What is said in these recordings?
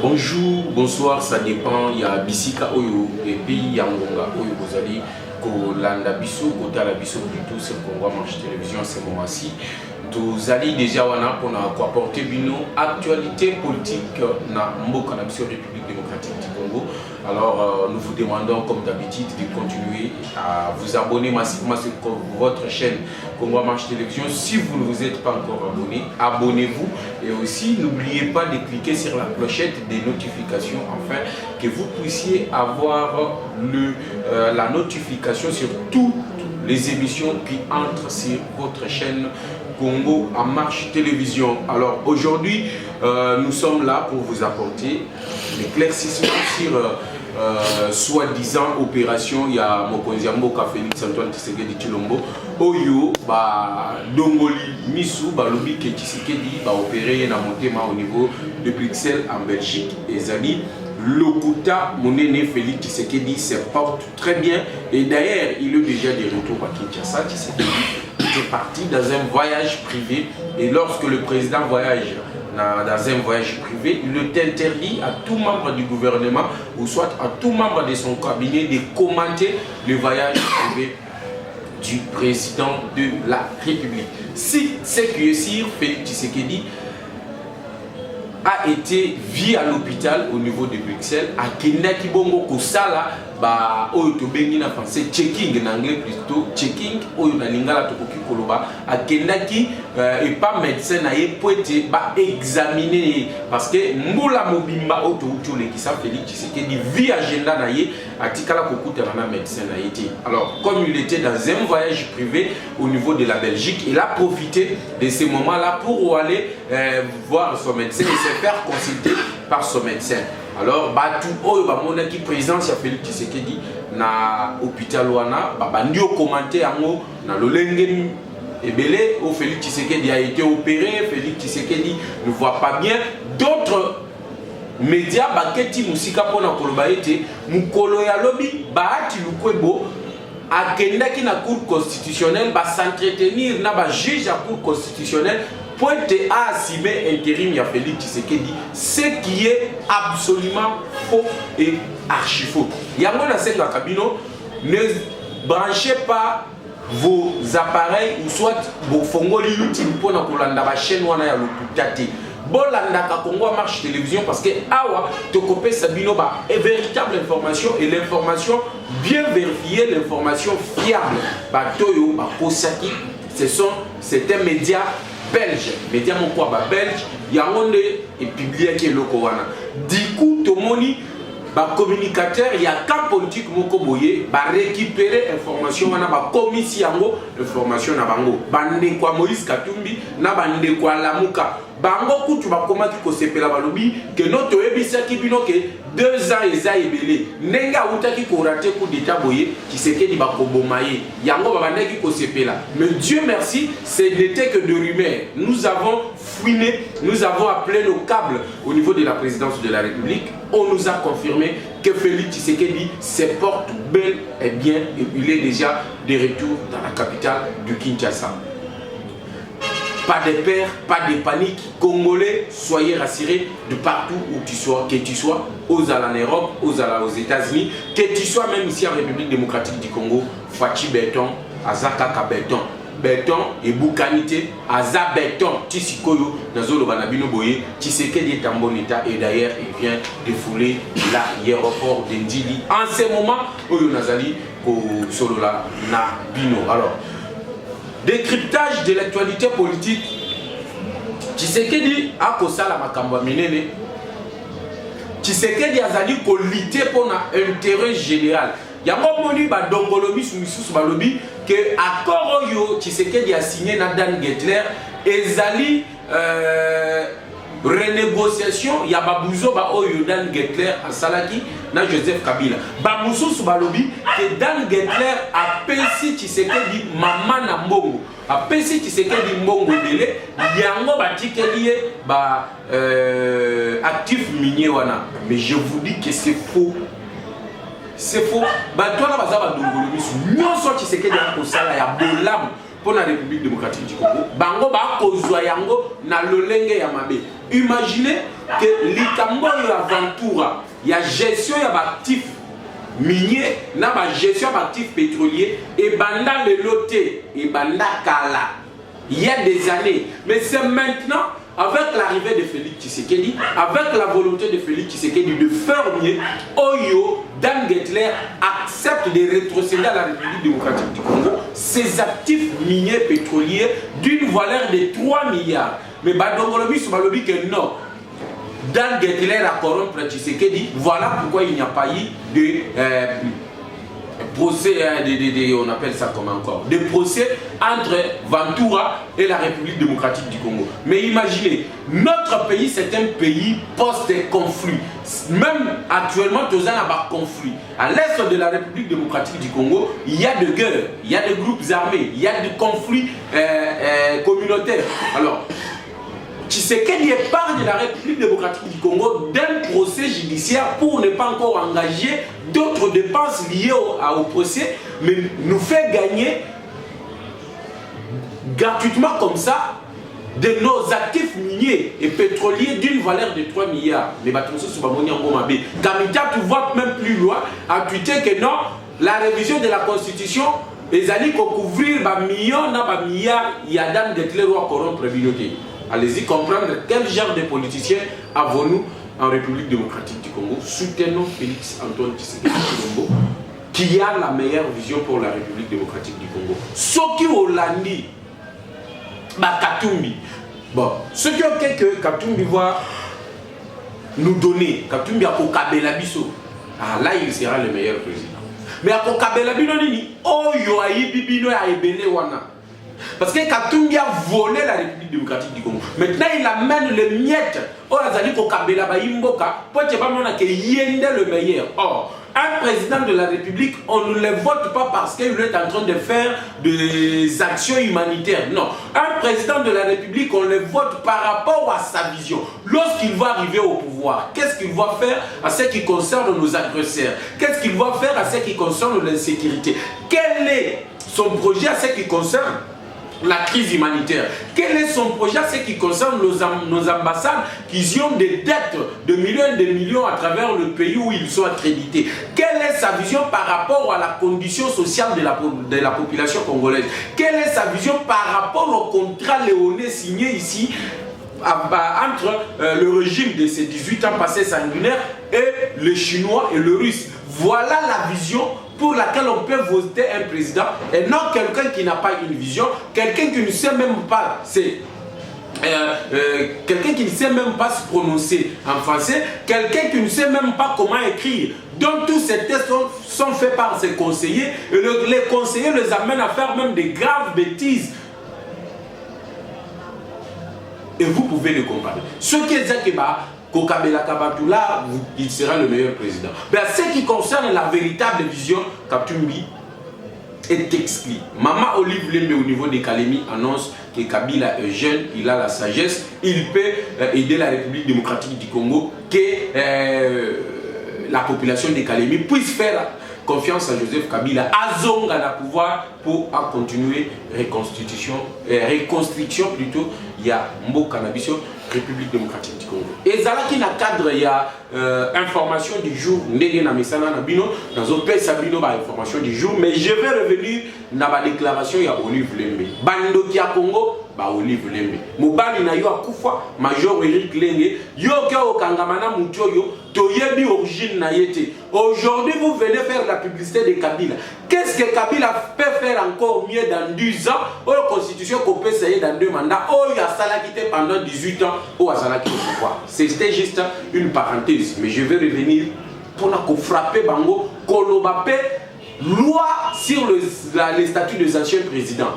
Bonjour, bonsoir, ça dépend. Il y a Bisika Oyo et puis Yangonga Oyo Bozali, Kolanda Bisso, Kotala Bisso plutôt, c'est Congo Marche Télévision, c'est moi aussi. Tous allez déjà wana pour apporter bino actualité politique na Mboka na République démocratique du Congo. Alors nous vous demandons comme d'habitude de continuer à vous abonner massivement sur votre chaîne Congo Marche Télévision. Si vous ne vous êtes pas encore abonné, abonnez-vous et aussi n'oubliez pas de cliquer sur la clochette des notifications afin que vous puissiez avoir la notification sur toutes les émissions qui entrent sur votre chaîne Congo en Marche Télévision. Alors aujourd'hui, nous sommes là pour vous apporter l'éclaircissement sur soi-disant opération. Il y a Mokonzi Mboka Félix Antoine Tshisekedi Tshilombo Oyo Dongoli Missou Balobi ke Tshisekedi opéré na motema au niveau de Bruxelles en Belgique et Zali. Lokuta Monene Félix Tshisekedi se porte très bien et d'ailleurs il est déjà de retour à Kinshasa. Tshisekedi était parti dans un voyage privé et lorsque le président voyage dans un voyage privé, il est interdit à tout membre du gouvernement ou soit à tout membre de son cabinet de commenter le voyage privé du président de la République. Si c'est que Sir Félix Tshisekedi a été vu à l'hôpital au niveau de Bruxelles, à Kendaki Bongo Kosala, Bengi na français, checking en anglais plutôt, checking, Oyo na lingala tokoki koloba, à Kendaki et pas médecin na ye pour être examiné parce que Moula Mobimba Oto Utule qui s'appelle Félix Tshisekedi vie agenda na ye, à Tikala Kokuta na médecin na ye. Alors, comme il était dans un voyage privé au niveau de la Belgique, il a profité de ces moments-là pour aller voir son médecin et se faire consulter par son médecin. Alors, tout le qui présence à Félix Tshisekedi na hôpital wana, bandio commenté ango na lolenge ebele où Félix Tshisekedi a été opéré, Félix Tshisekedi ne voit pas bien. D'autres médias baketi musika pona koloba ete mukolo ya lobi baati lukwebo akendaki na cour constitutionnelle s'entretenir na ba juge à cour constitutionnelle pointe à assumer intérim ya Félix Tshisekedi, ce qui est absolument faux et archi faux. Yango na senga kabino, ne branchez pas vos appareils ou soit vos fongoli YouTube pour na kolanda ba chaîne wana ya lokutate. Bolandaka Congo Marche Télévision parce que awa tokopé sabino ba est véritable information et l'information bien vérifiée, l'information fiable. Ba toyo ba kosaki, c'est un média belge, média mon belge, yangonde et publié qui est loko wana. Du coup, tomoni ba communicateur, il y a qu'un politique moko boye, ba récupérer information wana ba komisi yango information na bango. Bande kwa Moïse Katumbi na bande kwa Lamuka. Bango kutu ba komaki ko sepela balobi que notre ebisa ki bino ke 2 ans eza ebele. Nenga utaki ko rater coup d'état boye qui Tshisekedi ba kobomaye. Yango ba bandeki ko sepela. Mais Dieu merci, ce n'était que de rumeurs. Nous avons fouiné, nous avons appelé nos câbles au niveau de la présidence de la République. On nous a confirmé que Félix Tshisekedi se porte bel et bien et il est déjà de retour dans la capitale du Kinshasa. Pas de peur, pas de panique. Congolais, soyez rassurés de partout où tu sois, que tu sois aux en Europe, aux États-Unis, que tu sois même ici en République démocratique du Congo, Fachi Béton, Azakaka Béton, Béton et Boukanité, Aza Béton, Tshisikoyo, Nazolo Banabino Boye, Tshisekedi est en bon état et d'ailleurs il vient de fouler l'aéroport de Ndili. En ce moment, Oyo Nazali, Solola Nabino. Alors, décryptage de l'actualité politique. Tshisekedi a kosala makambo minene. Tshisekedi azali ko lutter pour l'intérêt général. Yango moni ba dongolomi sumisusu balobi que accord oyo Tshisekedi a signé na Dan Getler ezali renégociation ya babuzo ba oyo Dan Getler asalaki na Joseph Kabila. Ba mususu balobi que Dan Getler a pesi Tshisekedi mama na mbongo. A pesi Tshisekedi mbongo dele yango batikeli ba actif minier wana. Mais je vous dis que c'est faux. C'est faux. Ba toi na baza ba dongolomi su nyonso Tshisekedi a kosala ya bolam pour la République démocratique du Congo. Bango ba kozwa yango na lolenge ya mabe. Imaginez que likambo ya aventura, ya gestion ya actifs miniers, na ba gestion d'actifs pétroliers et banda le loté et banda kala. Il y a des années, mais c'est maintenant avec l'arrivée de Félix Tshisekedi, avec la volonté de Félix Tshisekedi de faire mieux, Oyo, Dan Gettler accepte de rétrocéder à la République démocratique du Congo ses actifs miniers pétroliers d'une valeur de 3 milliards. Mais Badongolobi Soubalobi que non. Dan Gettler a corrompu Tshisekedi, voilà pourquoi il n'y a pas eu de procès, on appelle ça comme encore, des procès entre Ventura et la République démocratique du Congo. Mais imaginez, notre pays c'est un pays post-conflit. Même actuellement, tous un conflit. À l'est de la République démocratique du Congo, il y a des guerres, il y a des groupes armés, il y a des conflits communautaires. Alors, Tshisekedi épargne la République démocratique du Congo d'un procès judiciaire pour ne pas encore engager d'autres dépenses liées au procès, mais nous fait gagner gratuitement comme ça de nos actifs miniers et pétroliers d'une valeur de 3 milliards. Mais Kamita, tu vois même plus loin, a tweeté que non, la révision de la Constitution, les alliés pour couvrir millions, milliards, il y a Dan Gettler ou à corrompre l'unité. Allez-y comprendre quel genre de politiciens avons-nous en République démocratique du Congo. Soutenons Félix Antoine Tshisekedi Tshilombo qui a la meilleure vision pour la République démocratique du Congo. Ceux qui ont l'andi, Katumbi. Bon, ceux qui ont que Katumbi va nous donner, Katumbi a Kokabela Biso. Ah, là, il sera le meilleur président. Mais à Kokabela Biso, oh, yo aïe bibino ya ebele wana. Parce que Katumbi a volé la République démocratique du Congo. Maintenant, il amène les miettes. Oh, Azali Kokabela Baimboka. Pour que tu aies le meilleur. Or, un président de la République, on ne le vote pas parce qu'il est en train de faire des actions humanitaires. Non. Un président de la République, on le vote par rapport à sa vision. Lorsqu'il va arriver au pouvoir, qu'est-ce qu'il va faire à ce qui concerne nos agresseurs? Qu'est-ce qu'il va faire à ce qui concerne l'insécurité? Quel est son projet à ce qui concerne la crise humanitaire? Quel est son projet à ce qui concerne nos ambassades qui ont des dettes de millions et de millions à travers le pays où ils sont accrédités? Quelle est sa vision par rapport à la condition sociale de la population congolaise? Quelle est sa vision par rapport au contrat léonais signé ici entre le régime de ces 18 ans passés sanguinaires et les Chinois et le Russe? Voilà la vision pour laquelle on peut voter un président et non quelqu'un qui n'a pas une vision, quelqu'un qui ne sait même pas, quelqu'un qui ne sait même pas se prononcer en français, quelqu'un qui ne sait même pas comment écrire. Donc tous ces tests sont faits par ses conseillers et les conseillers les amènent à faire même des graves bêtises. Et vous pouvez le comparer. Ce qui est Zakeba, Kokabela Kabatula, il sera le meilleur président. Mais à ce qui concerne la véritable vision, Katumbi est exclu. Maman Olive Lembe au niveau des Kalemi annonce que Kabila est jeune, il a la sagesse, il peut aider la République démocratique du Congo, que la population des Kalemi puisse faire confiance à Joseph Kabila, à Zonga la pouvoir pour continuer reconstruction plutôt, il y a Mbo Cannabisio, République démocratique du Congo. Et Zala qui n'a cadre, il y a information du jour, dans un Sabino, information du jour, mais je vais revenir dans la déclaration, il y a Olive Lembe. Bando qui a Congo, Olive Lembe. Mobali na yo akufa, Major Eric Lenge, yo ke okangamana mutoyo, toyebi origine na yete. Aujourd'hui, vous venez faire la publicité de Kabila. Qu'est-ce que Kabila peut faire encore mieux dans 10 ans? La constitution qu'on peut essayer dans 2 mandats. Oh, il y a Salah qui était pendant 18 ans. Oh, il y a Salah qui est au pouvoir. C'était juste une parenthèse. Mais je vais revenir pour frapper Bango, Kolobapé, loi sur les statuts des anciens présidents.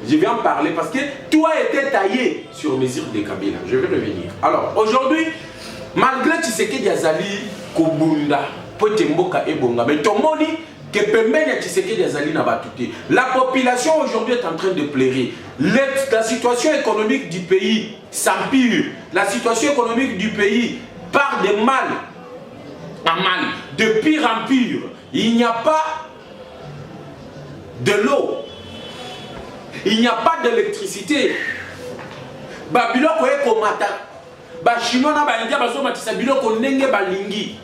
Je vais en parler parce que tout a été taillé sur mesure de Kabila. Je vais revenir. Alors, aujourd'hui, malgré Tshisekedi Azali, Kobunda, Potemboka et Bonga, mais Tomoni, que Pembeni Tshisekedi Azali n'a pas tout. La population aujourd'hui est en train de pleurer. La situation économique du pays s'empire. La situation économique du pays part de mal en mal, de pire en pire. Il n'y a pas de l'eau. Il n'y a pas d'électricité. Biloko ekomata. Chinois na ba India baso matisa biloko ndenge balingi.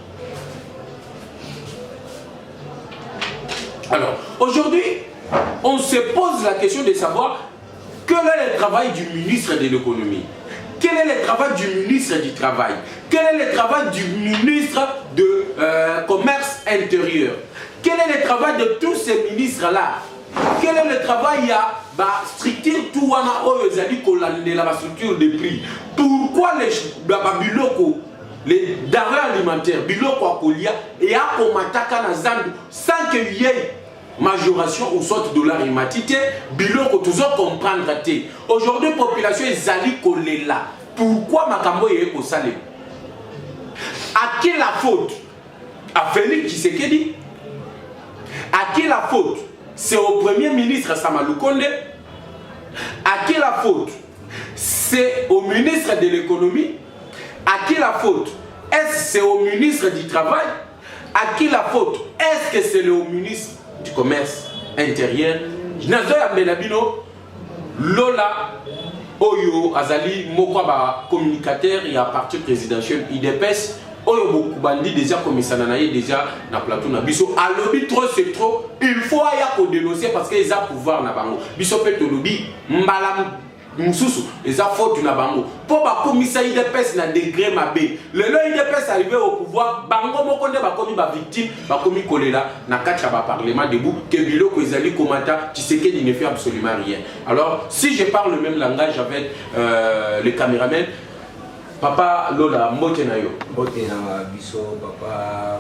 Alors, aujourd'hui, on se pose la question de savoir quel est le travail du ministre de l'économie, quel est le travail du ministre du travail, quel est le travail du ministre de commerce intérieur, quel est le travail de tous ces ministres-là, quel est le travail à structure tout la structure de prix. Pourquoi les biloko, les denrées alimentaires, biloko akolia et akomataka na zandu sans qu'il y ait majoration ou sorte dollar imatité, biloko toujours comprendre té. Aujourd'hui population ezali kolela. Pourquoi makambo yé ko salé? À qui la faute? À Félix Tshisekedi? À qui la faute? C'est au premier ministre Samalou Konde. À qui la faute? C'est au ministre de l'économie. À qui la faute? Est-ce que c'est au ministre du travail? À qui la faute? Est-ce que c'est au ministre du commerce intérieur? Nazoya Benabino, Lola, Oyo, Azali, Mokwaba, communicateur et à partir présidentiel IDPS. Oyo Bokubandi déjà comme ça déjà na plateau na biso alobi trop c'est trop, il faut aya ko dénoncer parce que ils ont pouvoir na bango biso pe to lobi mbala mususu ils ont faute na bango pour ba komisa IDPS na degré mabé le IDPS arrivé au pouvoir bango mokonde ba komi ba victime ba komi kolela na kacha ba parlement debout que biloko ezali komata Tshisekedi ne fait absolument rien. Alors si je parle le même langage avec les caméramans, Papa Lola, mbote na yo. Mbote na biso, Papa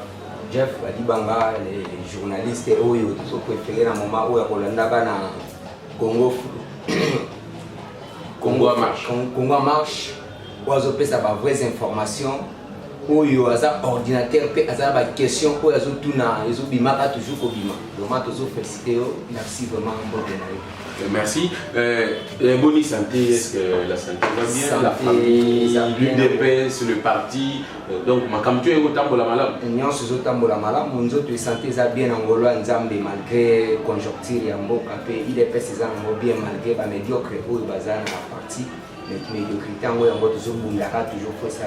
Jeff, Badibanga, les journalistes, oyo, ils sont préférés dans le moment où il y a na Congo. Congo à marche. Congo à marche. Où ils ont des vraies informations. Où il y a un ordinateur, il y a des questions, où ils ont bimaka toujours au bima. Vraiment, toujours félicité. Merci vraiment, mbote na yo. Merci. Bonne santé, est-ce que la santé va bien? Santé, la famille, l'UDPS, le parti. Donc, ma camtu est au tambola malam. Nous sommes au tambola malam. Nous sommes santé bien en Golo, malgré conjoncture en Boka. l'UDPS est bien malgré la médiocre ou le bazar en partie. Mais médiocrité en Golo, toujours bundaka, toujours faut ça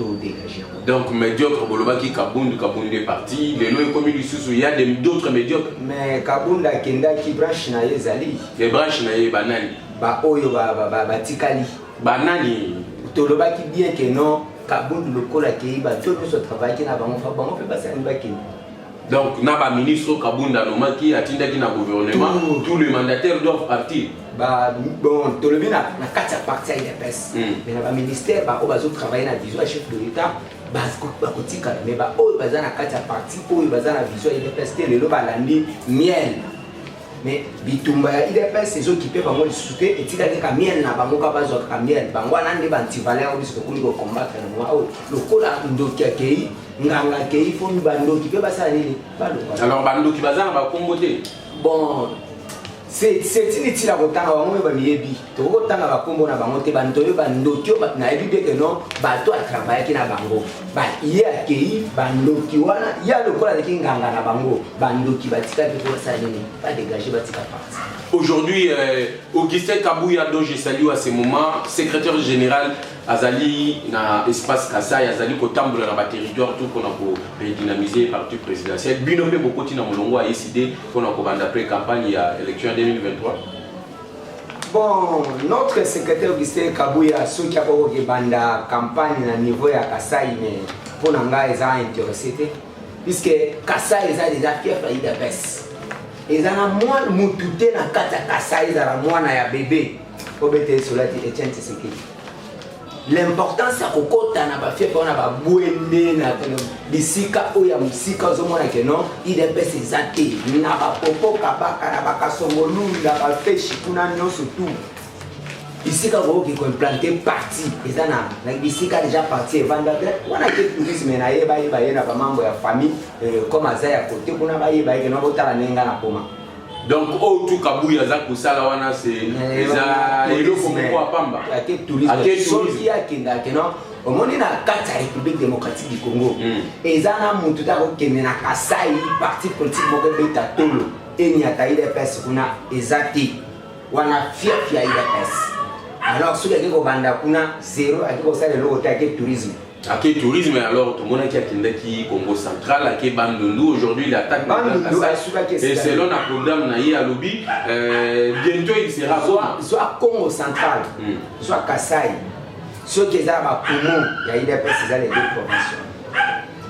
dégager. Donc, médiocre, Bolobaki, Kabound est parti. Les lois comme il y a d'autres médiocres. Mais Kabounda Kenda qui branche na Zali. Les branches na banani. Ba oyo ba tikali. Banani. Tolobaki bien que non, Kabound le kola ki ba tout ce travail qui na bango fa bango fait passer un baki. Donc, na ministre Kabounda Noma qui atteint qui na gouvernement, tous les mandataires doivent partir. Bon, tout le monde a quatre parties à l'IDPS. Mais le ministère va travailler dans la vision chef de l'État. Mais il va na quatre parties pour il va na vision l'IDPS. Le lot va l'andi miel. Mais bitumba l'IDPS c'est eux qui peuvent vraiment le soutenir et tirer des miel na bango capable de miel. Bango n'andi banti valeur au disque pour combattre moi. Le kola ndoki akei nganga kei faut bando qui peut passer nini. Alors bando qui bazana va comboter. Bon. C'est inutile à rotanga bango ba miyebi to rotanga ba kombo na bango te bantoyo bandokyo na ebi que non bato a travailler ki na bango ba iya kei bandoki wana ya lokola de nganga na bango bandoki batika pe ko sa nini pas dégager batika parti. Aujourd'hui Augustin Kabouya dont je salue à ce moment, secrétaire général Azali na espace Kasai Azali ko tambola na ba territoire tout qu'on a pour redynamiser parti présidentiel binomé beaucoup tina molongo a décidé qu'on a ko banda après campagne à élection 2023. Bon, notre secrétaire Augustin Kabouya ceux qui a ko banda campagne na niveau ya Kasai mais pour nanga ils ont intéressé puisque Kasai ils a déjà fier failli de baisse. Ils ont moins mutute na kata Kasai ils ont moins na ya bébé obete solati Etienne Tshisekedi. L'important c'est que na ba fait na ba bwende na bisika oya musika zomona ke non IDPS ezate na ba popo kabaka na ba kasongolu na ba feshi kuna nyonso tout bisika ko ki ko implanter parti ezana na bisika déjà parti vendeur wana ke tourisme na yeba na ba mambo ya famille comme azaya côté kuna ba yeba ke no botala nenga na koma. Donc tout Kabouya za kusala wana c'est eza eloko moko apamba ake tourisme soki akenda ke non omoni na kati ya République démocratique du Congo ezana mutu ta ko kende na Kasai parti politique moko beta tolo eni ata IDPS kuna ezati wana fief ya IDPS. Alors ceux qui ont banda kuna zéro à qui ça le côté tourisme. Ake tourisme alors tout le monde qui a qui Congo central ake Bandundu aujourd'hui il attaque et selon le programme naïe à lobby bientôt il sera soit Congo central soit Kasaï ceux qui ont ba poumon ya IDPS c'est les deux provinces.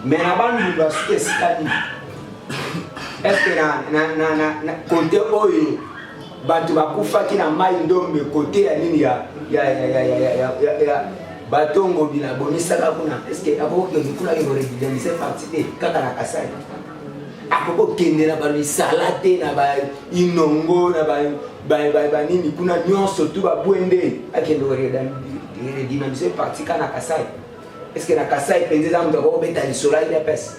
Mais na Bandundu ce que c'est est-ce que na côté oyo batu bakufaki na mai ndombe côté ya nini ya batongo bila bonisaka kuna est-ce que abo que dikula ke résidence partie kaka na Kasai akoko kende na ba salate na ba inongo na ba nini kuna nyonso tu ba bwende akendo redynamiser partie kana Kasai est-ce que na Kasai penze za mto ko beta lisola ile pesa.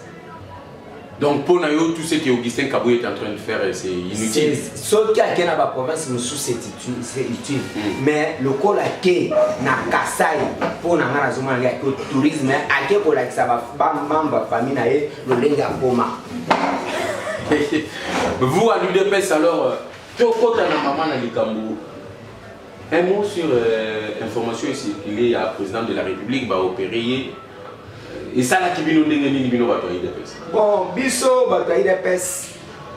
Donc pour nous, tout ce que Augustin Kabouye est en train de faire, c'est inutile. Ce qui a dans la province, nous c'est utile. Mais le col qui na Kasai pour na ngana zuma ya tourisme, a qui pour la que ça va membre famille na e le lenga poma. Vous à l'UDPS alors, Toko na maman na Likambu. Un mot sur information ici, il est à président de la République va opérer. Et ça là qui vient nous donner ni bino bato IDPS. Bon, biso bato IDPS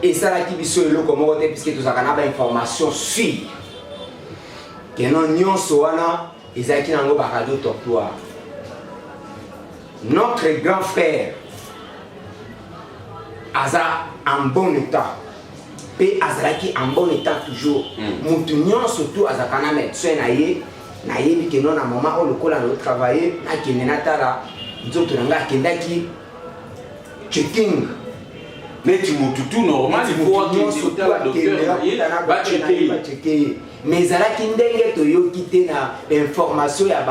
et ça là qui biso le comme côté puisque tout ça kana ba information sur que non nyonso wana ezaki nango ba radio tortoire. Notre grand frère Aza en bon état. Et Azalaki en bon état toujours. Mutu nyonso tout azakana médecin na yebi que non na moment où le cola no travailler na kinena tala nzoto nanga kendaki checking mais tu mututu normal il faut que docteur va checker mais zalaki ndenge to yoki te na information ya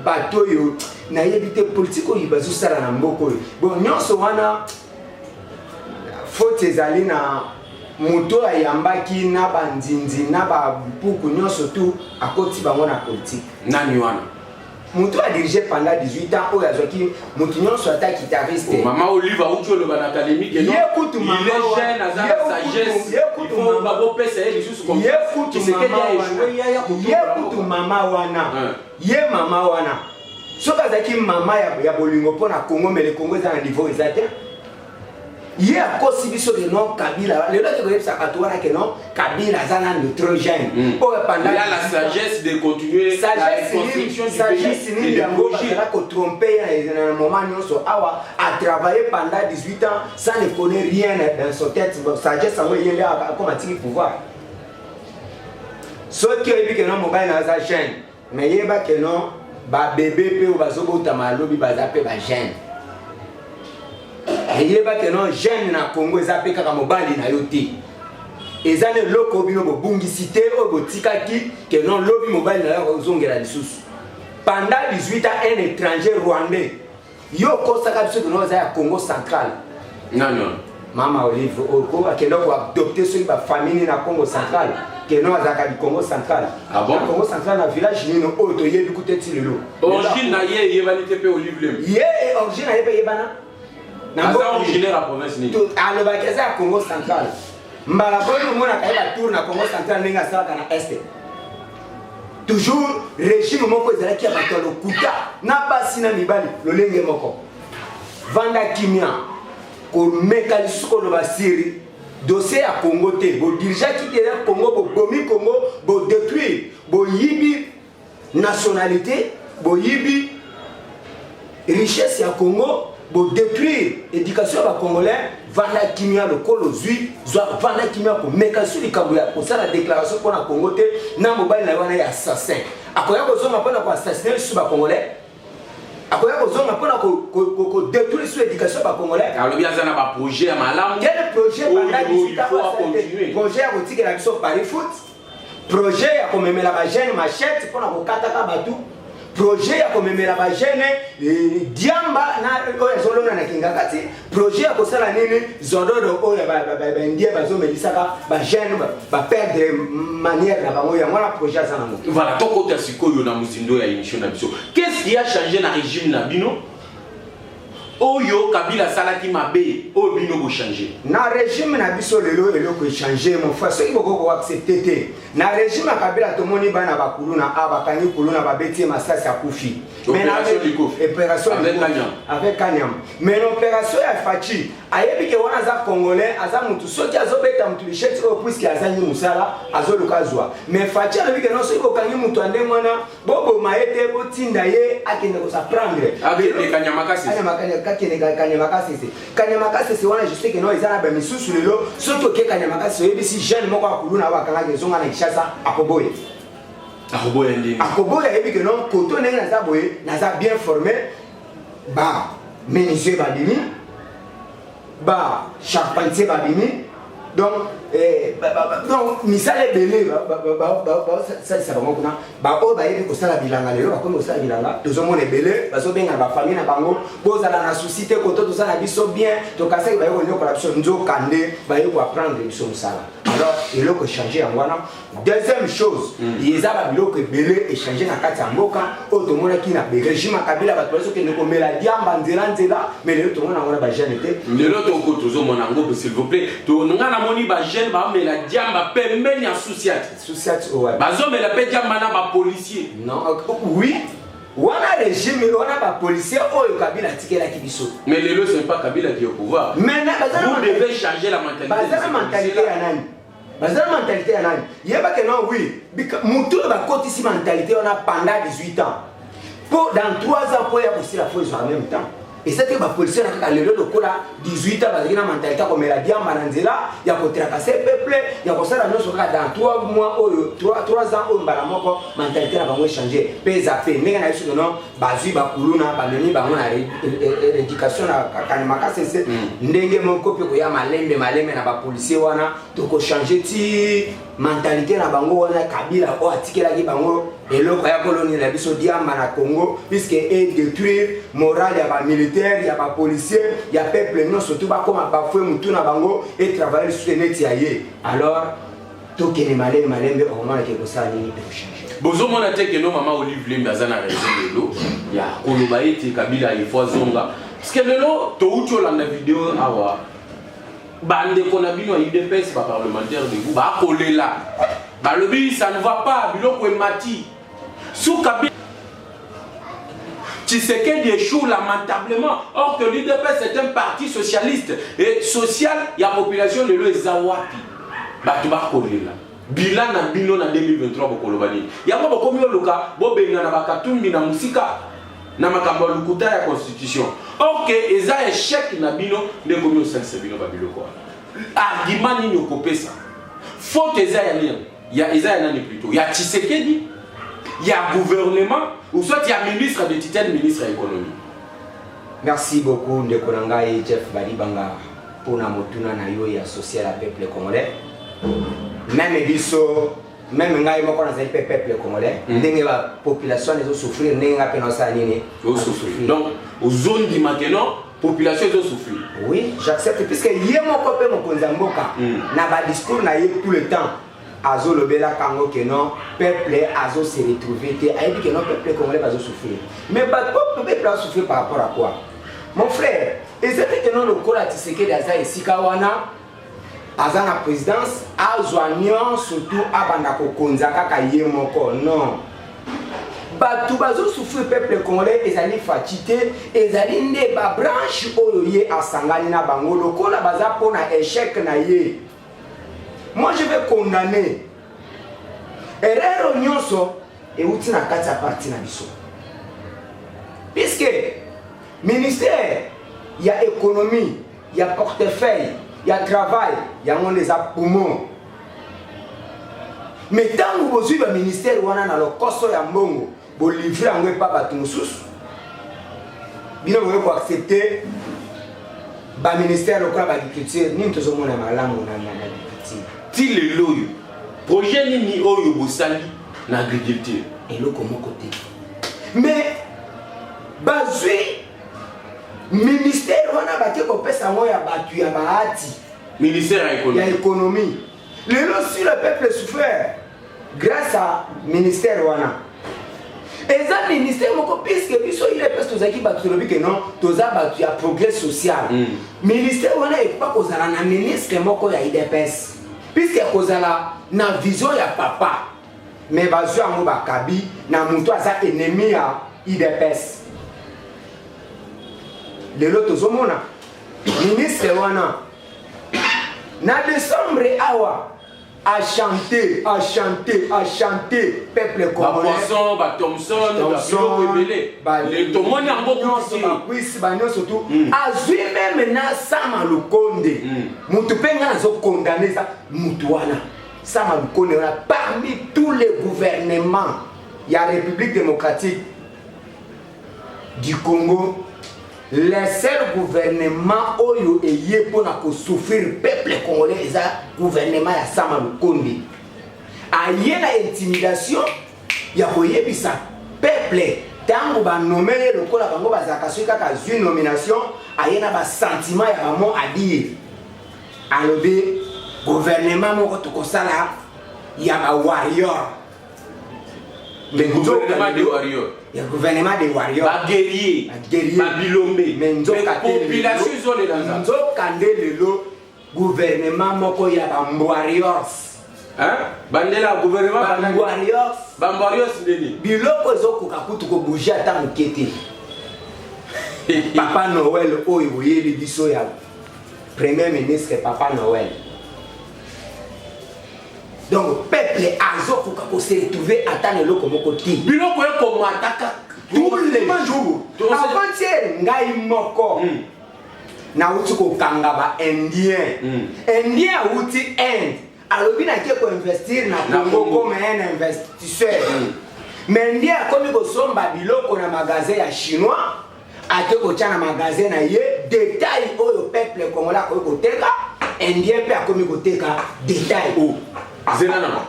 bato yo na yebite politique oyo bazo sala na mboko bon nyonso wana faute ezali na moto ayambaki na bandinzi na bapuku nyonso tu akoti bango na politique nani wana Moutou a dirigé pendant 18 ans au Yazoki, Moutounion soit un guitariste. Maman Olive a oublié le ban académique. Il est jeune, à sa sagesse. Il faut d'abord passer les choses comme ça. Yekutu mama wana. Ye mama wana. Soka zaki mama ya bolingo pona Congo, mais le Congo est à un niveau exact. Hier à cause biso de non Kabila le lot que ça katouana que non Kabila zana de trop jeune pendant il a la sagesse de continuer la construction du pays il a ko tromper dans un moment nyonso awa a travaillé pendant 18 ans sans ne connaître rien dans sa tête sagesse ça il a comme attirer pouvoir ce qui est que non mobile na sa chaîne mais yeba que non ba bébé pe ou bazobo tamalobi bazape ba jeune. Et il y a que non jeune na Congo ezapeka ka mobali na yote. Ezane loko bino bo bungicité o botikaki que non lobi mobali na ozongela lisusu. Pendant 18 ans un étranger rwandais. Yo kosaka biso no za ya Congo central. Non. Mama Olive oko akenda ko adopter sur ba famille na Congo central. Que non azaka du Congo central. Ah bon? Congo central na village nino oto yebi kuteti lelo. Origine na ye yebanite pe Olive lem. Ye origine na ye yebana. Naza originaire à province ni. Alors bakeza Congo central. Mbala boyo mona kaila tour na Congo central ninga sala na est. Toujours régime moko ezalaki ya bato lokuta na basi na mibali lolenge moko. Vanda kimia ko meka lisuko lo basiri dossier ya Congo te bo dirija ki te Congo bo bomi Congo bo détruire bo yibi nationalité bo yibi richesse ya Congo pour détruire l'éducation des Congolais, vanda kimia le colo zui, vanda kimia pour mettre sur les Cambouya pour ça la déclaration pour la Congo te na mobile na wana ya assassin. Akoya ko zonga pona ko assassiner sur les Congolais. Akoya ko zonga pona ko détruire sur l'éducation des Congolais. Alors bien ça na ba projet à malam. Quel projet pendant 18 ans continuer. Projet à boutique la mission Paris Foot. Projet à comme la bagène machette pour na ko kataka batu. Projet ya komemela ba jeune diamba na zolona na kingakati projet ya kosala nini zododo oya ba ndie bazo melisaka ba jeune ba perdre manière na bango ya mwana projet ça na mo. Voilà ton côté sikoyo na muzindo ya émission na biso. Qu'est-ce qui a changé na régime na bino oyo Kabila salaki mabe oyo bino go changer na régime na biso lelo eloko changer mon frère soki boko accepter te na régime ya Kabila tomoni bana bakuluna abakangi kuluna babeti masasi akufi mais na opération avec Kanyam mais l'opération ya Fachi ayebi ke wana za congolais aza mutu soki azobeta mutu lichette o puisque azangi musala azolukazwa mais Fachi alobi ke non soki okangi mutu ande mwana bobo maete botinda ye akende ko sa prendre avec Kanyamakasi Kanyamakasi wana je sais que non ezana ba misusu lelo soki oke Kanyamakasi oyebi si jeune moko akuluna bakanga kezonga na Kinshasa akoboye akoboya yebi que non koto ndenge naza boye naza bien formé ba menuisier babimi ba charpentier babimi donc misala ebele basalisa bango kuna baoyo bayebi kosala bilanga lelo bakomi kosala bilanga tozomona ebele bazobenga bafamille na bango bozala na souci te koto tozala na biso bien tokasaki baye konyokola biso nzokande baye koapprendre biso mosala alors eloko échanger yango wana deuxième chose eza babiloko ebele échanger na kati ya mboka oyo tomonaki na régime ya Kabila bato bazokende komela diamba nzela mais lelo tomona yango na bajeune te lelo tozomona yango s'il vous plaît nga namoni bajeune bamela diamba pembeni ya susiati bazomela mpe diamba na bapolicier non oui wana régime wana ba policier oyo Kabila tikelaki biso mais lelo c'est pas Kabila qui est au pouvoir mais vous devez changer la mentalité bazala mentalité ya nani yeba que non oui mutu bakotisi mentalité wana pendant 18 ans pour dans 3 ans pour ya kosila faut en même temps et c'est que ba policier na kaka lelo lokola 18 ans bazali na mentalité komela diamba na nzela ya kotracasser peuple ya kosala nyonso kaka dans 3 mois oyo 3 ans oyo mbala moko mentalité na bango changer pesa pe ndenge na biso non bazui bakuluna bamemi bango na éducation na Kanyamakasi ndenge moko pe ko ya malembe na ba policier wana toko changer ti mentalité na bango wana Kabila o atikelaki bango eloko ya koloni na biso diamba na Congo puisque et détruire morale ya ba militaire ya ba policier ya peuple non surtout ba comme bafoué mutu na bango et travailler sur net ya ye alors tokene malembe au moment que ça ni de changer bozomona te que no mama Olive Lembe azana raison lelo ya koloba ete Kabila ifo zonga parce que lelo to uti olanda vidéo awa bande ko na bino ya UDPS ba parlementaire de vous ba kolela balobi ça ne va pas biloko emati sous Kabila Tshisekedi échoue lamentablement. Or que l'UDPS est un parti socialiste et social, il y a population de l'Ezawapi. Batuba Kolela. Bilan na bino na 2023 bokolobani. Il y a pas beaucoup de loka, bobenga na bakatumbi na musika na makambo lukuta ya constitution. Or que eza échec na bino de komi au sens bino ba biloko. Argument ni okopesa. Faute eza ya lien. Ya eza ya nani plutôt. Ya Tshisekedi. Il y a gouvernement ou soit il y a ministre de titre ministre de l'économie. Merci beaucoup Ndeko Nangai Jeff Balibanga pour na motuna na yo ya social à peuple congolais. Même biso même ngai moko na zali peuple congolais. Ndenge ba population les souffrir ndenge nga pena sa nini. Souffrir. Donc aux zones di maintenant population les souffrir. Oui, j'accepte puisque yé moko pe mokonza mboka na ba discours na yé tout le temps. Azo lobela kango que non peuple azo se retrouver te ayebi que non peuple congolais va souffrir mais peuple va souffrir par rapport à quoi mon frère et c'est que non le kola Tshisekedi aza esika wana aza na présidence azwa nyon surtout abanda ko konza kaka ye moko non batu bazo souffrir peuple congolais ezali fatité ezali nde ba branche oyo ye asangani na bango lokola baza pona échec na ye. Moi je vais condamner erreur nyonso et outi na kati ya parti na biso. Puisque ministère il y a économie, il y a portefeuille, il y a travail, il y a mon les poumons. Mais tant que vous suivez le ministère wana na lo koso ya mbongo, bo livrer angwe pa batu mususu. Bino vous accepter ba ministère lokola ba agriculture ni ntozo mona malamu na agriculture. Ti le loyo projet ni oyo bosali na agriculture et le comment côté mais bazui ministère wana batie ko pesa mo ya batu ya bahati ministère ya économie lelo si le peuple souffert grâce à ministère wana et ça ministère moko puisque biso il est tozaki bato tolobi ke non toza bato ya progrès social ministère wana ekoka kozala na ministre moko ya IDPS puisque kozala na vision ya papa mais bazwi yango bakabi na moto aza ennemi ya IDPS lelo tozomona ministre wana na décembre awa a chanté peuple congolais. Poisson, Thompson, les tomoni en beaucoup ici. Surtout. Azui même na Sama Lukonde. Mutu penga nazo condamné ça mutuana. Sama Lukonde parmi tous les gouvernements, il y a la République démocratique du Congo. Le seul gouvernement oyo eye pona ko souffrir peuple congolais eza gouvernement ya Sama Lukonde. Aye na intimidation ya koyebisa peuple tango ba nommer lokola bango bazaka soka ka zui nomination aye na ba sentiment ya bamo adie. Alobi gouvernement moko to kosala ya ba warrior. Le gouvernement des warriors. Il y a le gouvernement des warriors. Ba guerrier. Ba bilombe. Mais population zone dans ça. Nzo kande lelo gouvernement moko ya ba warriors. Hein? Bandela gouvernement ba warriors. Ba warriors ndeni. Biloko ezokoka kutu ko bouger ata mukete. Papa Noël oyo boyeli biso ya premier ministre Papa Noël. Donc peuple azokoka ko se retrouver atane loko moko ti. Biloko eko mataka tous les jours. Avant-hier ngai moko. Na uti ko kanga ba indien. Indien uti Inde. Alobi na ke ko investir na Congo comme un investisseur. Mais indien comme ko somba biloko na magasin ya chinois. Ate ko tia na magasin na ye détail oyo peuple congolais ko teka. Indien pe akomi ko teka détail o. Zenana.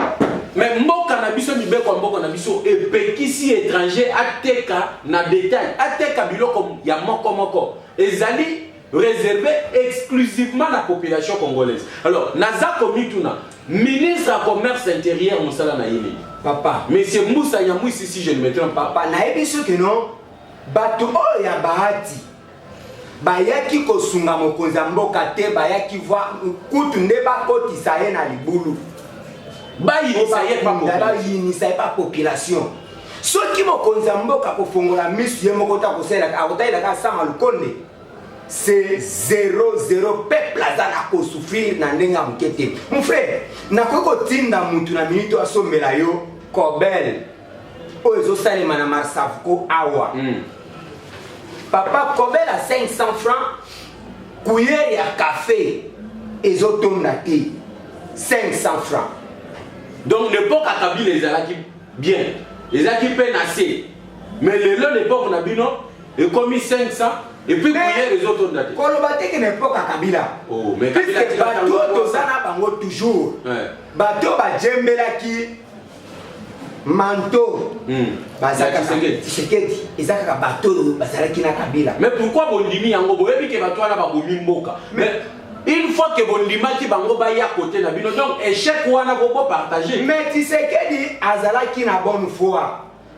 Mais mboka na biso mibeko mboka na biso epekisi étranger ateka na détail ateka biloko ya moko ezali réservé exclusivement à la population congolaise. Alors naza komituna ministre à commerce intérieur mosala na yini papa monsieur Moussa Nyamwisi si je ne me trompe pas papa na ebiso que non bato oyo ya bahati bayaki kosunga mokonzi ya mboka te bayaki voir kutu nde bakotisa ye na libulu bayinisa ye pa population soki mokonzi ya mboka kofongola misu ye moko ta kosalelaka akotalelaka Sama Lukonde c'est 0-0 peuple aza na kosouffrir na ndenge ya moke te mon frère nakoki kotinda mutu na minute asombela yo Kobel oyo ezosalema na Marsafuko awa papa Kobel à 500 francs cuillère ya café ezotonda te 500 francs. Donc l'époque à Kabila les alaki bien, les alaki peine assez. Mais l'époque na bino est commis 500 et puis cuillère les autres datés. Kolobate que l'époque à Kabila. Oh mais Kabila c'est bateau tozana bango toujours. Bateau ba djembela ki manteau. Bazaka sekedi ezaka bateau bazalaki na Kabila. Mais pourquoi bondimi yango boyebi ke bateau na ba bomi mboka. Mais une fois que bondima ki bango ba ya côté na bino donc échec wana ko partager. Mais Tshisekedi azalaki na bonne foi.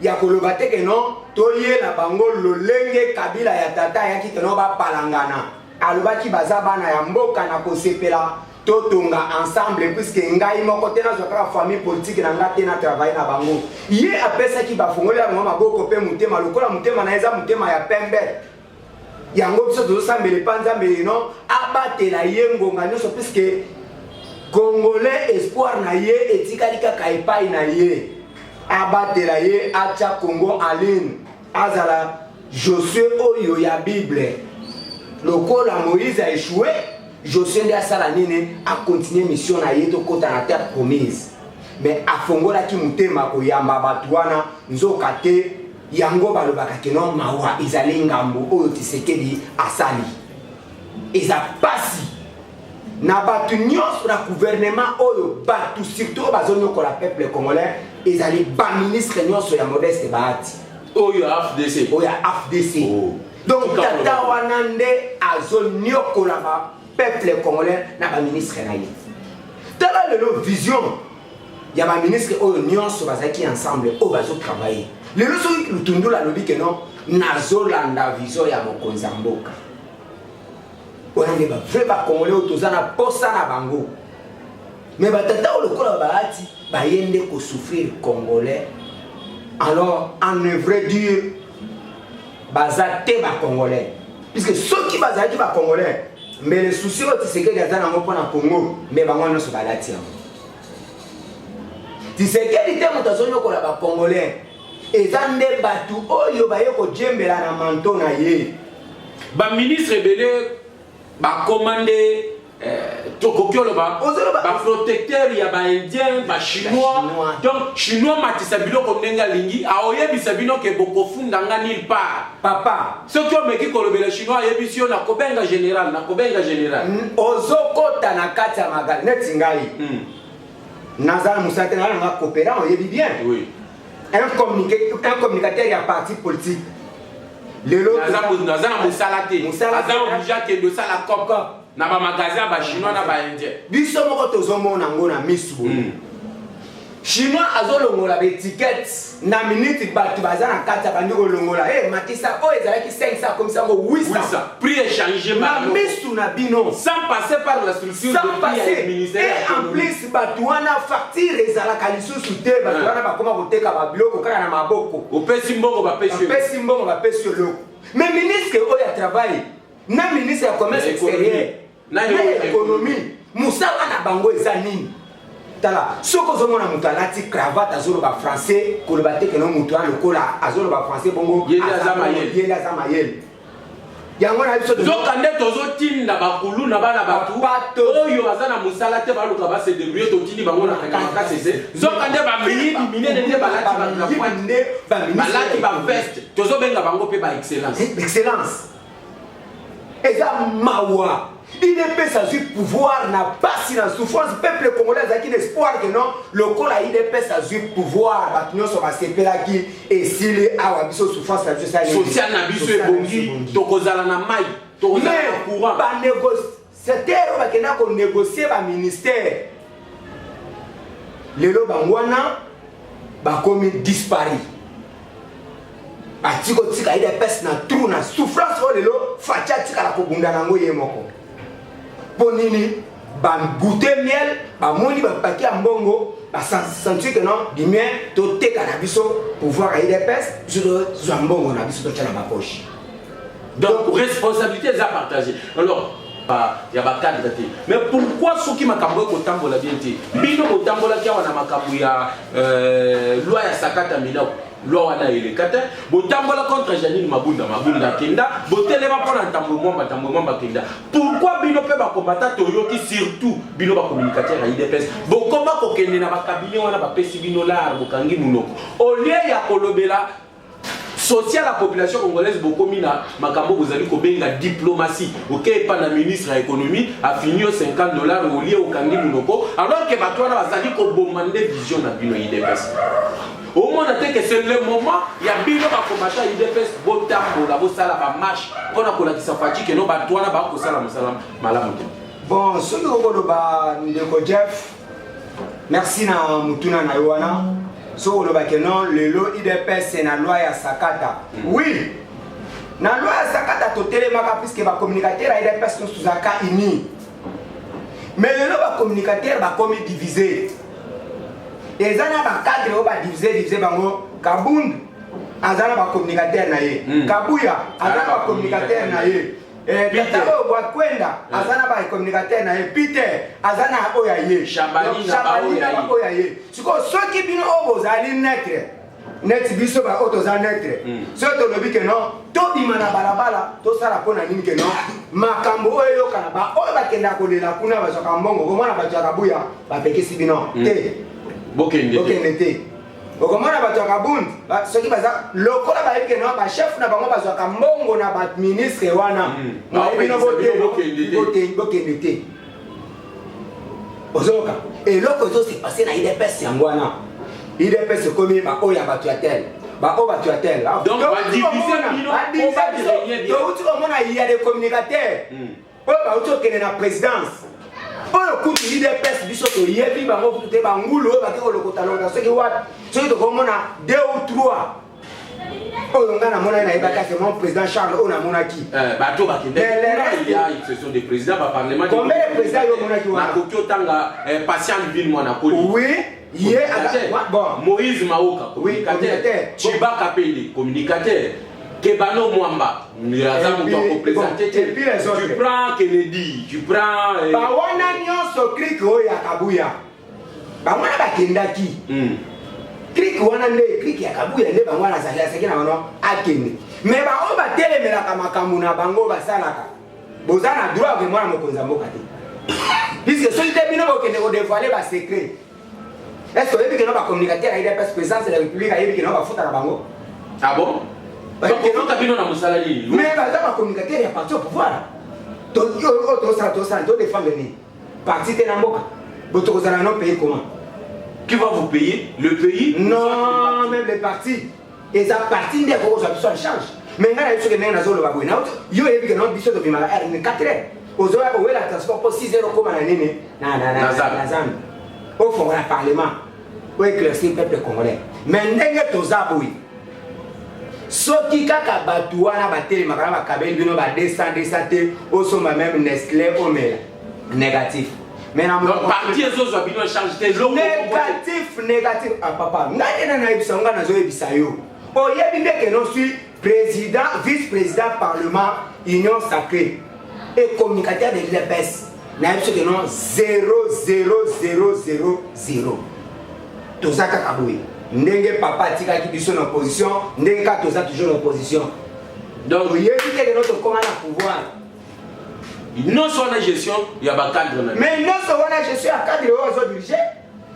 Ya kolobate que non toye na bango lolenge Kabila ya tata ya ki no ba palangana. Alobaki baza bana ya mboka na kosepela totonga ensemble puisque ngai moko tena zoka famille politique na ngate na travailler na bango. Ye apesa ki ba fongola bango maboko pe mutema lokola mutema na eza mutema ya pembe. Yango biso tozosambele panza mbele non abatela ye ngonga nyonso puisque congolais espoir na ye etikali kaka epai na ye abatela ye atia Congo en ligne azala Josué oyo ya Bible lokola Moïse a échoué Josué nde asala nini a continuer mission na ye tokota na terre promise mais afongolaki mutema koyamba bato wana nzoka te yango balobaka ke non mawa ezali ngambo oyo Tshisekedi asali eza pasi na bato nyonso na gouvernement oyo bato surtout bazonyokola peuple congolais ezali ba ministre nyonso ya Modeste Bahati oyo AFDC oyo AFDC donc tata wana nde azonyokola ba peuple congolais na ba ministre na ye tala lelo vision il y a ba ministre oyo nyonso bazaki ensemble o bazo travailler lelo soki lutundula lobi ke non nazolanda vision ya mokonzi ya mboka wana nde bavrai bacongolais oyo toza na posa na bango mais batata oyo lokola baati baye nde kosouffrir congolais alors en vrai dire baza te bacongolais puisque soki bazalaki bacongolais mais le souci oyo Tshisekedi aza nango mpo na Congo mais bango nyonso balati yango Tshisekedi te moto azonyokola bacongolais eza nde bato oyo baye kojembela na manto na ye baministre ebele bakomande tokoki oloba baprotecteur ya baindien bachinois donc chinois matisa biloko ndenge alingi aoyebisa bino ke bokofundanga nil part papa soki omeki kolobela chinois ayebisi yo nakobenga général ozokota na kati ya magali neti ngai naza na mosala te ngai nanga coopérant oyebi bien un communicateur ya parti politique lelo naza na mosala te aza oblige akende osala cop na bamagasin bachinois na baindien biso moko tozomona ngo na misu chinois azolongola baétiquette na minute bato baza na kati ya bandi kolongola matisa oyo ezalaki 500 komisa ngo 800 prix échangé na misu na bino sans passer par la structure de prix ya ministère et en plus bato wana facture ezalaka lisusu te bato wana bakoma koteka babiloko kaka na maboko opesi mbongo bapesi yo loko mais ministre oyo ya travail na ministre ya commerce extérieur na économie mosala na bango eza nini tala soko ozomona moto alati cravate azoloba français koloba te keno moto wana lokola azoloba français bongo yeli aza mayele yango na biso zokande tozotinda bakulu na bana bato oyo baza na mosala te baluka base débrouiller totindi bango na makasi se zokande baminene nde balati baveste tozobenga bango mpe ba excellence eza mawa il est sa pouvoir n'a pas si la souffrance peuple congolais qui l'espoir que non le col a il est sa pouvoir batunion sur la CPLA qui et s'il est à biso souffrance la social na biso ebongi tokozala na mai tokozala na courant ba négociateur ba kena ko négocier ba ministère lelo bangwana ba komi disparu atiko tika il est na trou na souffrance o lelo facha tika la ko bunda nango ye moko ponini ba goûter miel ba moni ba paki ya mbongo ba sentir que non du miel to teka na biso pouvoir à IDPS je mbongo na biso to tena ba poche donc responsabilité est à partager alors il y a ba cadre te mais pourquoi ceux qui makambo ko tambola bien te bino ko tambola kia wana makambo ya loi ya sakata minako loi wana elekata botambola contre Janine Mabunda kenda botelema pona tambo mwamba kenda pourquoi bino pe ba combattant toyoki surtout bino ba communicateur ya IDPS bokoma ko kende na ba cabinet wana ba pesi bino lar bokangi munoko au lieu ya kolobela social la population congolaise bokomi na makambo bozali kobenga diplomatie OK pas na ministre ya économie a fini au $50 au lieu okangi munoko alors que bato wana bazali ko bomande vision na bino IDPS. Au moins, que c'est le moment, il y a bien des combattants, il y a des gens qui ont marche pour que ça fatigue que nous battons bon, ce que vous Jeff, merci na mutuna na yoana. So le bakeno le lo IDPS c'est na loi ya sakata. Oui. Na loi ya sakata totele maka puisque ba communicateur IDPS nous suzaka ini. Mais le lo ba communicateur ba comme divisé. Et ça n'a pas cadre au bas divisé bango Kabund azana ba communicateur na ye Kabuya azana ba communicateur na ye Tataro Wakwenda azana ba communicateur na ye Peter azana oya ye Shabani na oya ye siko soki bino obozali net biso ba otoza net so to lobi ke non to bimana balabala to sala pona nini ke non makambo oyo kana ba oyo bakenda kolela kuna ba soka mbongo ko mwana ba Kabuya ba pekisi bino te Bokende te. Okomona bato ya Kabund, soki baza lokola ba yeke no ba chef na bango bazwa ka mbongo na ba ministre wana. Na bino bokende te. Ozoka. Et loko zo se passer na IDPS yango wana. IDPS komi ba oya bato ya tel. Ba o bato ya tel. Donc ba diviser bino, on va dire rien. Donc tu komona il y a des communicateurs. Ba uto kene na présidence. oyo kutu IDPS biso to yebi bango kutu te bangulu oyo bakeko lokota longa soki wat soki tokomona 2 ou 3 oyo nga namona na yebaka c'est mon président Charles oyo namonaki bato bakende ce sont des présidents ba parlement combien de présidents yo monaki wana nakoki otanga patient ville mwana koli oui ye bon Moïse Maoka communicateur Chibaka Pele communicateur Kebano Mwamba tu prends Kennedy, tu prends bawana nyonso clique oyo akabuya bamwana bakendaki clique wana nde clique ya kabuya nde bamwana saki na bano akende mais bao batelemelaka makambo na bango basalaka boza na droit ke mwana mokonzi mboka te puisque soki te bino bokende kodévoiler basekret est-ce que oyebi ke no bacommunicateur ya IDPS présidence de la république ayebi ke no bafutaka bango ah bon mais baza bacommunicateur ya parti au pouvoir to défendre ni parti te na mboka botokozala no pays comment qui va vous payer le pays non même les partis et ça parti nde kokozwa biso en charge mais nga na biso ke ndenge nazoloba boye yo oyebi ke no biso tobimaka r 4 heures ozoya kowela transport po 6 heures okoma na nini na zambi ofongola parlement oéclaircir peuple congolais mais ndenge toza boye soki kaka bato wana batelemaka na bakabeli bino ba 200 te osomba même Nestlé omela négatif mais na parti ezozwa bino change te négatif ah papa ngai na yebisa nga nazoyebisa yo oyebi ndeke no suis président vice-président parlement union sacrée et communicateur de l'IDPS na yebiso ke non 00000 toza kaka boye ndenge papa atikaki biso na opposition ndenge kaka toza toujours na opposition donc oyebi ke lelo tokóma na pouvoir nyonso wana gestion ya bacadre na mais nyonso wana gestion ya cadre oyo azodirige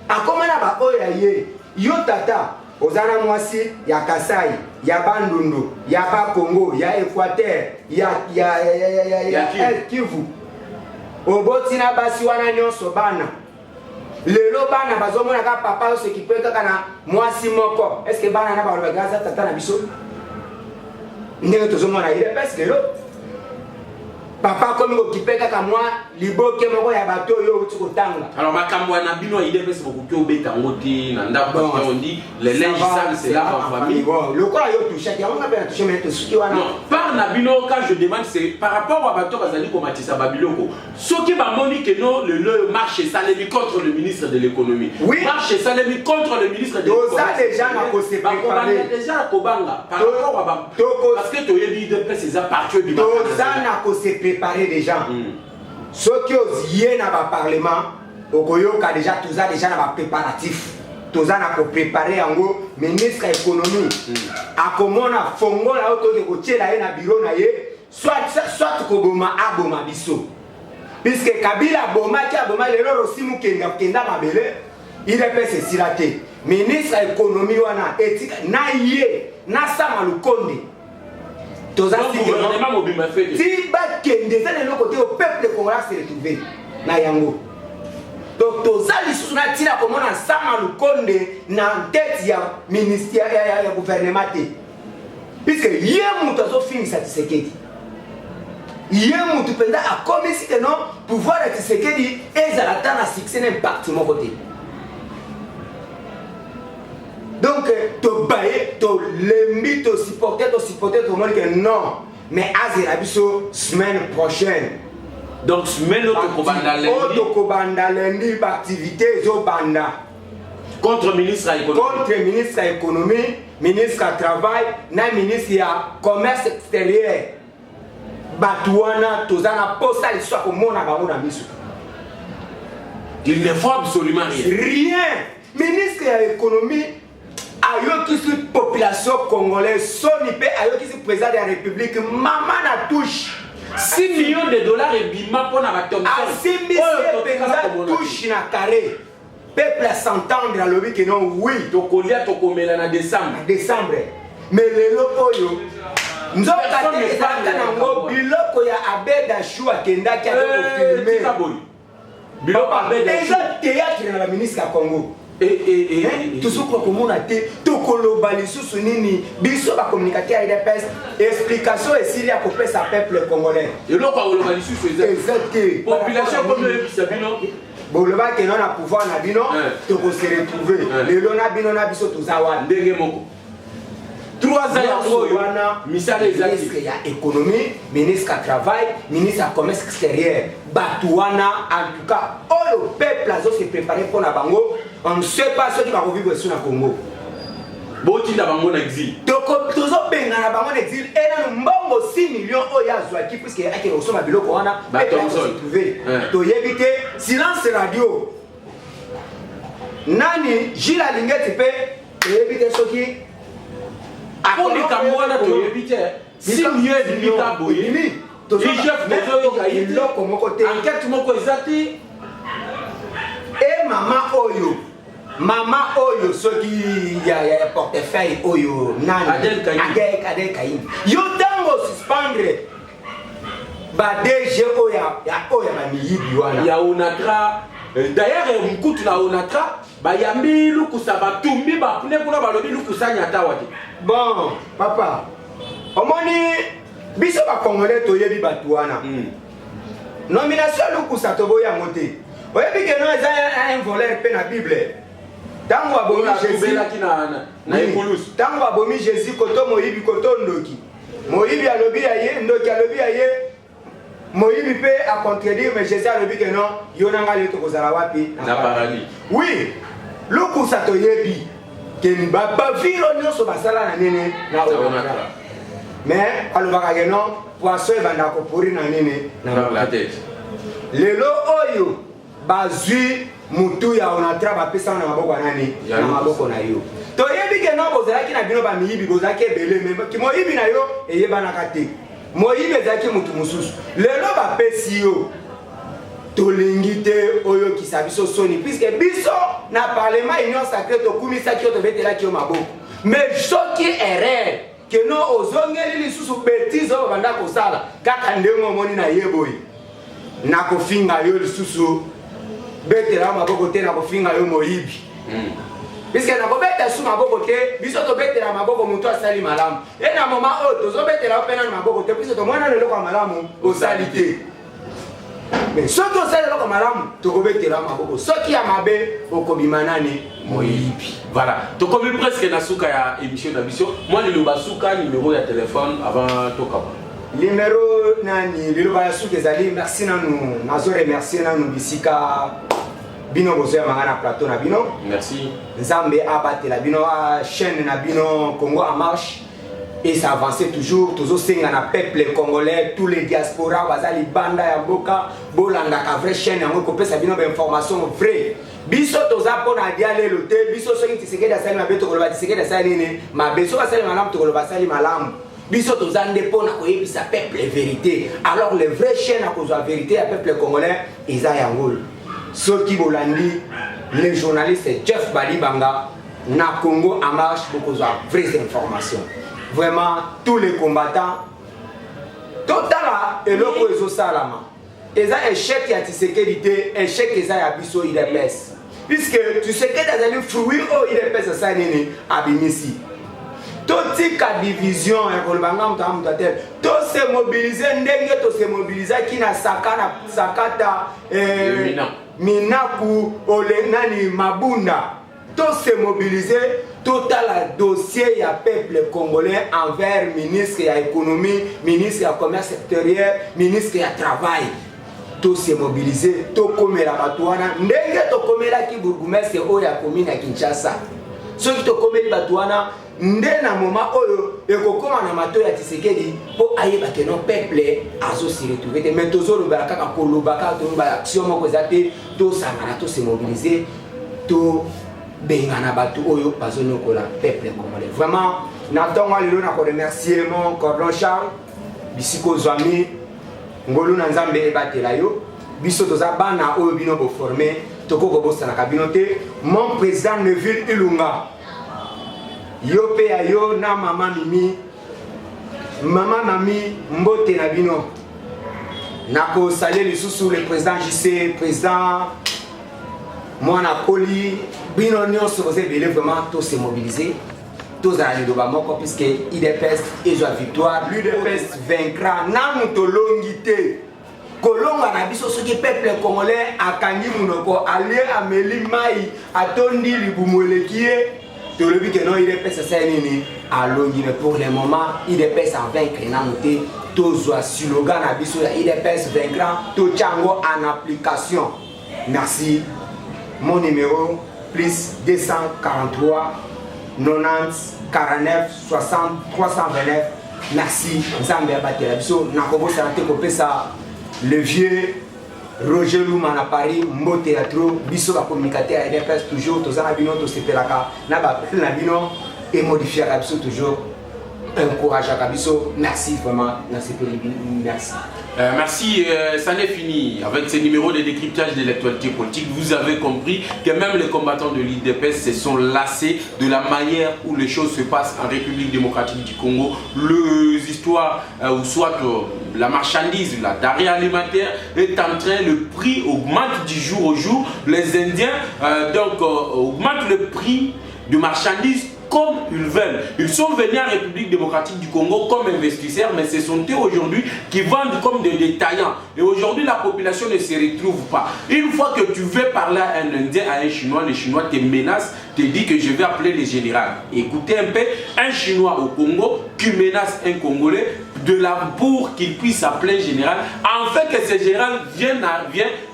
akóma na baoyo ya ye yo tata oza na mwasi ya Kasai ya Bandundu ya Bakongo ya Équateur ya Kivu oboti na basi wana nyonso bana lelo bana bazomona ka papa osekipe kaka na mwasi moko est-ce que bana na balobaka gaza tata na biso ndenge tozomona IDPS lelo papa komi kokipe kaka mwa liboke moko ya bato oyo outi kotanga alors makambo na bino ya IDPS bokoki obeta ngo te na ndako on dit les linges sales c'est là en famille lokola yo touché yango nga pena touché mais tosuki wana non par na bino quand je demande c'est par rapport à bato bazali komatisa babiloko soki bamoni que non le marché salemi contre le ministre de l'économie marché salemi contre le ministre de l'économie ça déjà na ko se préparer déjà kobanga par rapport à parce que to yebi IDPS c'est ça partout du ça na ko se préparer déjà ceux qui osent na ba parlement okoyoka déjà tout ça déjà na ba préparatif tout ça na ko préparer yango ministre économie akomona fongola auto de kotiela na bureau na ye soit koboma aboma biso puisque Kabila boma ki aboma lelo rosimu kenda mabele IDPS esirate ministre économie wana etika na ye na sama lukonde toza si bakende za lelo côté au peuple congolais se retrouver na yango donc toza lisusu na tina komona sama lukonde na tête ya ministère ya gouvernement te puisque ye mutu azofinisa Tshisekedi ye mutu penza akomisi que non pouvoir ya Tshisekedi ezala ta na succès na impact moko te donc to baye to lembi to supporter to moni que non mais azela biso semaine prochaine donc semaine autre kobanda lundi ba activité zo banda contre ministre économie ministre travail na ministre ya commerce extérieur batuana tozana posa liso komona bango na biso il ne faut absolument rien ministre ya économie ayokisi population congolaise soni pe ayokisi président de la république mama na touche 6 millions de dollars et bima pour na batombe asimbisi penza touche na carré peuple à s'entendre à l'objet que non oui tokolia tokomela na décembre mais lelo oyo nzoka te ezalaka nango biloko ya Abeda Chou akendaki akofilme biloko Abeda eza théâtre na baministre ya Congo toujours comment on a été tout global sous nini biso ba communicateur avec des pèses explication et s'il y a pour sa peuple congolais et là quoi global sous exact population comme le bisabino bon le bac non a pouvoir na bino to ko se retrouver le lona bino na biso to zawa ndenge moko 3 ans ya oyo misala exact ministre ya économie ministre du travail ministre du commerce extérieur batuana en tout cas le peuple a se préparé pour na bango on ne sait pas ce qui va vivre sur le Congo. Boti na bango na exil. Tozo benga na bango na exil et na mbongo 6 millions oya zwaki puisque ake osoma biloko wana ba se trouver. To yebite silence radio. Nani Gilles Lingeti pe yebite soki akoni kamwana to yebite 6 millions de bita boye. To chef bozo yo kayi loko moko te. Enquête moko ezati et Mama Oyo, ceux qui y a portefeuille Oyo, Nani, Adel Kaïm. Yo tango suspendre. Ba DG Oya, Oya Mamiyibi wana. Ya Onatra, d'ailleurs mkutu na Onatra, ba yambi lukusa batumbi ba kune kuna balobi lukusa nyata wati. Bon, papa. Omoni biso ba Congolais to yebi batu wana. Nomination lukusa to boya moté. Oyebi que non un voleur pe na Bible. Tango abomi Jésus na Epulus. Tango abomi Jésus koto moyibi koto ndoki. Moyibi alobi aye ndoki alobi aye. Moyibi pe a contredire mais Jésus alobi que non yonanga leto kozala wapi na paradis. Oui. Lukusa to yebi que ba viro nyonso basala na nene na Onatra. Mais alobaka que non poisson banda ko pourri na nene na la tête. Lelo oyo bazui mutu ya Onatra bapesa na maboko nani na maboko na yo to yebi ke no bozalaki na bino ba miyibi bozaki ebele me ki moyibi na yo eyebanaka te moyibi ezalaki mutu mususu lelo bapesi yo tolingi te oyo kisa biso soni puisque biso na parlement union sacrée tokumisaki yo tobetelaki yo maboko mais soki erreur ke no ozongeli lisusu bêtise oyo banda kosala kaka ndenge omoni na ye boye na kofinga yo lisusu betela maboko te na kofinga yo moyibi puisque na kobeta su maboko te biso tobetela maboko moto asali malamu e na moma oyo tozobetela yo pena na maboko te puisque tomona leloko ya malamu osali te mais soki osali eloko malamu tokobetela maboko soki ya mabe okobima nani moyibi. Voilà, tokomi presque na suka ya émission na biso moi liloba suka numéro ya téléphone avant tokaba numéro nani liloba ya suka ezali merci nanu nazo remercier nanu bisika bino bozoya mangana plateau na bino merci nzambe abatela bino chaîne na bino Congo en marche et ça avance toujours tozosenga na peuple congolais tous les diasporas bazali banda ya mboka bolandaka vraie chaîne yango kopesa bino ba information vraie biso toza pona dia lelo te biso soki Tshisekedi asali mabe tokoloba Tshisekedi asali nini mabe soki asali malamu tokoloba asali malamu biso toza nde pona koyebisa peuple vérité alors les vraies chaînes à kozwa vérité ya peuple congolais eza yango soki bolandi les journalistes Jeff Balibanga na Congo en marche pour kozwa vraies informations vraiment tous les combattants totala eloko ezosalama eza échec ya Tshisekedi te échec eza ya biso IDPS puisque Tshisekedi azali fruit o IDPS asali nini abimisi totika division ya kolobanga mutu te to se mobiliser ndenge to se mobilisaki na sakata minaku ole nani mabunda to se mobiliser total dossier ya peuple congolais envers ministre ya économie ministre ya commerce extérieur ministre ya travail to se mobiliser to komela bato wana ndenge to komelaki bourgmestre oyo ya commune ya Kinshasa soki to komeli bato wana nde na moment oyo ekokoma na mato ya Tshisekedi po ayeba ke non peuple azo se retrouver te mais tozoloba kaka koloba kaka toloba action moko eza te tosangana to se mobiliser to bengana bato oyo bazonyokola peuple congolais vraiment na ntongo lelo na ko remercier mon cordon Charles bisiko zwami ngolu na nzambe ebatela yo biso toza bana oyo bino bo former tokoko bosana ka bino te mon président Neville Ilunga yo pe ya yo na mama mami mbote na bino na ko saluer lisusu le président JC président moi na poli bino nyonso vous avez vraiment tous se mobiliser tous à le Moko puisque IDPS et la victoire l'UDPS vaincra na mutolongité kolonga na biso soki peuple congolais akangi munoko allié ameli mai atondi libumulekie tolobi que non IDPS ça nini alongi mais pour le moment IDPS en vaincre na muté tozwa slogan na biso ya IDPS vaincra to chango en application. Merci. Mon numéro plus 243 90 49 60 329. Merci. Nzambe abatela biso na kobo santé ko pesa le vieux Roger Louma na Paris Mbo Théâtre biso ba communicateur IDPS toujours tozana bino to sepelaka na ba na bino et modifier biso toujours encourage à Kabiso. Merci vraiment. Merci. Merci, ça n'est fini. Avec ces numéros de décryptage de l'actualité politique, vous avez compris que même les combattants de l'IDPS se sont lassés de la manière où les choses se passent en République démocratique du Congo. Les histoires, ou soit la marchandise, la denrée alimentaire est en train, le prix augmente du jour au jour. Les Indiens augmentent le prix de marchandises comme ils veulent. Ils sont venus en République démocratique du Congo comme investisseurs, mais ce sont eux aujourd'hui qui vendent comme des détaillants. Et aujourd'hui, la population ne se retrouve pas. Une fois que tu veux parler à un Indien, à un Chinois, le Chinois te menace, te dit que je vais appeler le général. Écoutez un peu, un Chinois au Congo qui menace un Congolais pour qu'il puisse appeler un général, en fait que ce général vienne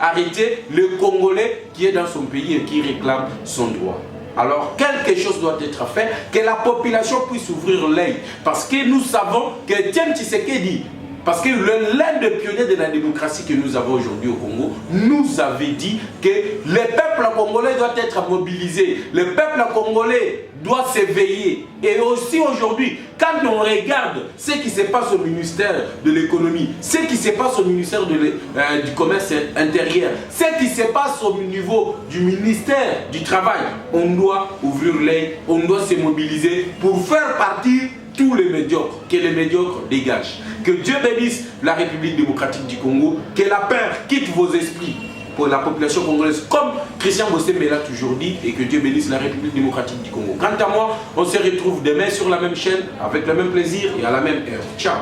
arrêter le Congolais qui est dans son pays et qui réclame son droit. Alors, quelque chose doit être fait, que la population puisse ouvrir l'œil. Parce que nous savons que Tiens Tshisekedi, parce que l'un des pionniers de la démocratie que nous avons aujourd'hui au Congo, nous avait dit que le peuple congolais doit être mobilisé. Le peuple congolais doit s'éveiller. Et aussi aujourd'hui, quand on regarde ce qui se passe au ministère de l'économie, ce qui se passe au ministère du commerce intérieur, ce qui se passe au niveau du ministère du travail, on doit ouvrir l'œil, on doit se mobiliser pour faire partir tous les médiocres, que les médiocres dégagent. Que Dieu bénisse la République démocratique du Congo, que la peur quitte vos esprits pour la population congolaise, comme Christian Bossé l'a toujours dit, et que Dieu bénisse la République démocratique du Congo. Quant à moi, on se retrouve demain sur la même chaîne, avec le même plaisir et à la même heure. Ciao.